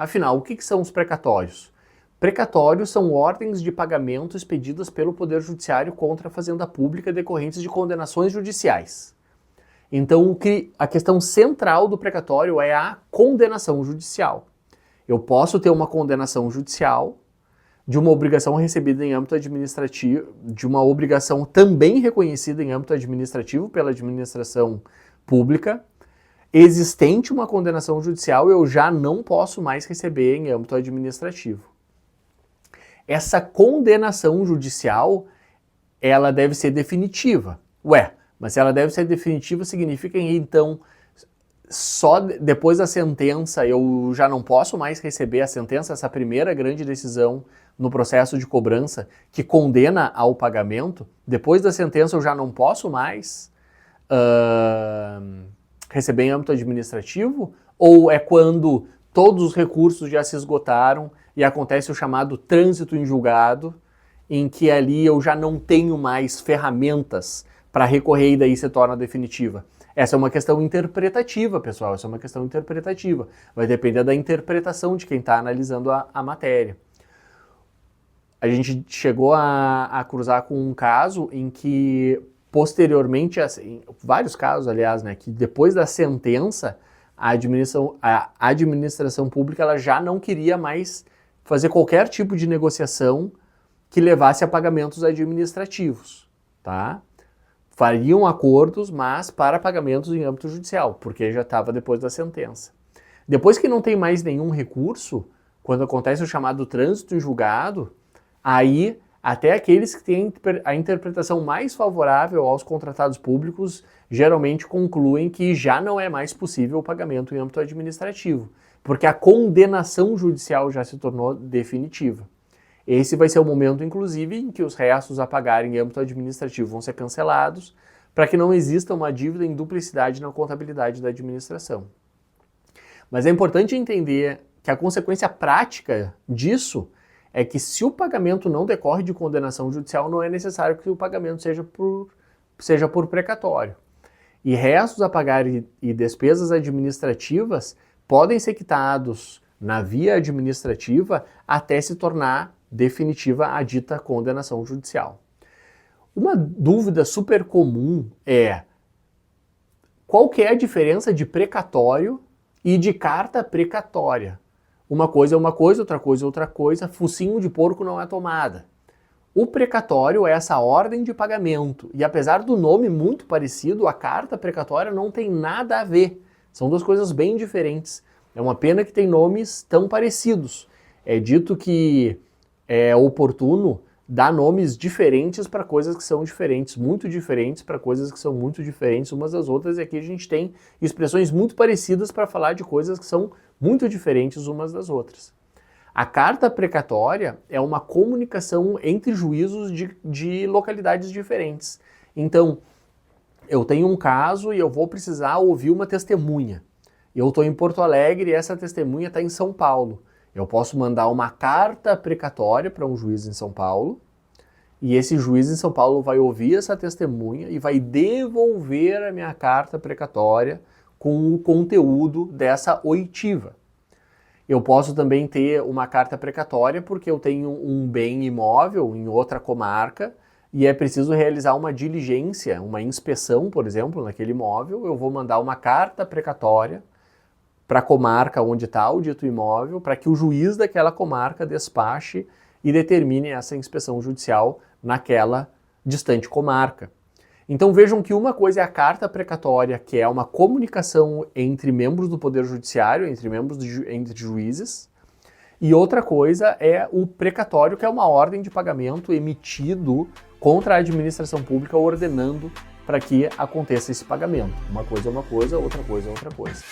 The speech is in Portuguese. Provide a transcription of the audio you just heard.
Afinal, o que são os precatórios? Precatórios são ordens de pagamento expedidas pelo Poder Judiciário contra a Fazenda Pública decorrentes de condenações judiciais. Então, a questão central do precatório é a condenação judicial. Eu posso ter uma condenação judicial de uma obrigação recebida em âmbito administrativo, de uma obrigação também reconhecida em âmbito administrativo pela administração pública. Existente uma condenação judicial, eu já não posso mais receber em âmbito administrativo. Essa condenação judicial, ela deve ser definitiva. Mas se ela deve ser definitiva, significa que então só depois da sentença eu já não posso mais receber a sentença, essa primeira grande decisão no processo de cobrança que condena ao pagamento. Depois da sentença eu já não posso mais receber em âmbito administrativo? Ou é quando todos os recursos já se esgotaram e acontece o chamado trânsito em julgado, em que ali eu já não tenho mais ferramentas para recorrer e daí se torna definitiva? Essa é uma questão interpretativa, pessoal, essa é uma questão interpretativa. Vai depender da interpretação de quem está analisando a matéria. A gente chegou a cruzar com um caso em que, posteriormente, assim, vários casos, aliás, né, que depois da sentença, a administração pública ela já não queria mais fazer qualquer tipo de negociação que levasse a pagamentos administrativos, tá? Fariam acordos, mas para pagamentos em âmbito judicial, porque já estava depois da sentença. Depois que não tem mais nenhum recurso, quando acontece o chamado trânsito em julgado, aí até aqueles que têm a interpretação mais favorável aos contratados públicos geralmente concluem que já não é mais possível o pagamento em âmbito administrativo, porque a condenação judicial já se tornou definitiva. Esse vai ser o momento, inclusive, em que os restos a pagar em âmbito administrativo vão ser cancelados, para que não exista uma dívida em duplicidade na contabilidade da administração. Mas é importante entender que a consequência prática disso é que, se o pagamento não decorre de condenação judicial, não é necessário que o pagamento seja por precatório. E restos a pagar e despesas administrativas podem ser quitados na via administrativa até se tornar definitiva a dita condenação judicial. Uma dúvida super comum é: qual que é a diferença de precatório e de carta precatória? Uma coisa é uma coisa, outra coisa é outra coisa, focinho de porco não é tomada. O precatório é essa ordem de pagamento, e apesar do nome muito parecido, a carta precatória não tem nada a ver. São duas coisas bem diferentes. É uma pena que tem nomes tão parecidos. É dito que é oportuno dar nomes diferentes para coisas que são diferentes, muito diferentes para coisas que são muito diferentes umas das outras, e aqui a gente tem expressões muito parecidas para falar de coisas que são muito diferentes umas das outras. A carta precatória é uma comunicação entre juízos de localidades diferentes. Então, eu tenho um caso e eu vou precisar ouvir uma testemunha. Eu estou em Porto Alegre e essa testemunha está em São Paulo. Eu posso mandar uma carta precatória para um juiz em São Paulo, e esse juiz em São Paulo vai ouvir essa testemunha e vai devolver a minha carta precatória com o conteúdo dessa oitiva. Eu posso também ter uma carta precatória porque eu tenho um bem imóvel em outra comarca e é preciso realizar uma diligência, uma inspeção, por exemplo, naquele imóvel. Eu vou mandar uma carta precatória para a comarca onde está o dito imóvel, para que o juiz daquela comarca despache e determine essa inspeção judicial naquela distante comarca. Então vejam que uma coisa é a carta precatória, que é uma comunicação entre membros do Poder Judiciário, entre juízes, e outra coisa é o precatório, que é uma ordem de pagamento emitido contra a administração pública ordenando para que aconteça esse pagamento. Uma coisa é uma coisa, outra coisa é outra coisa.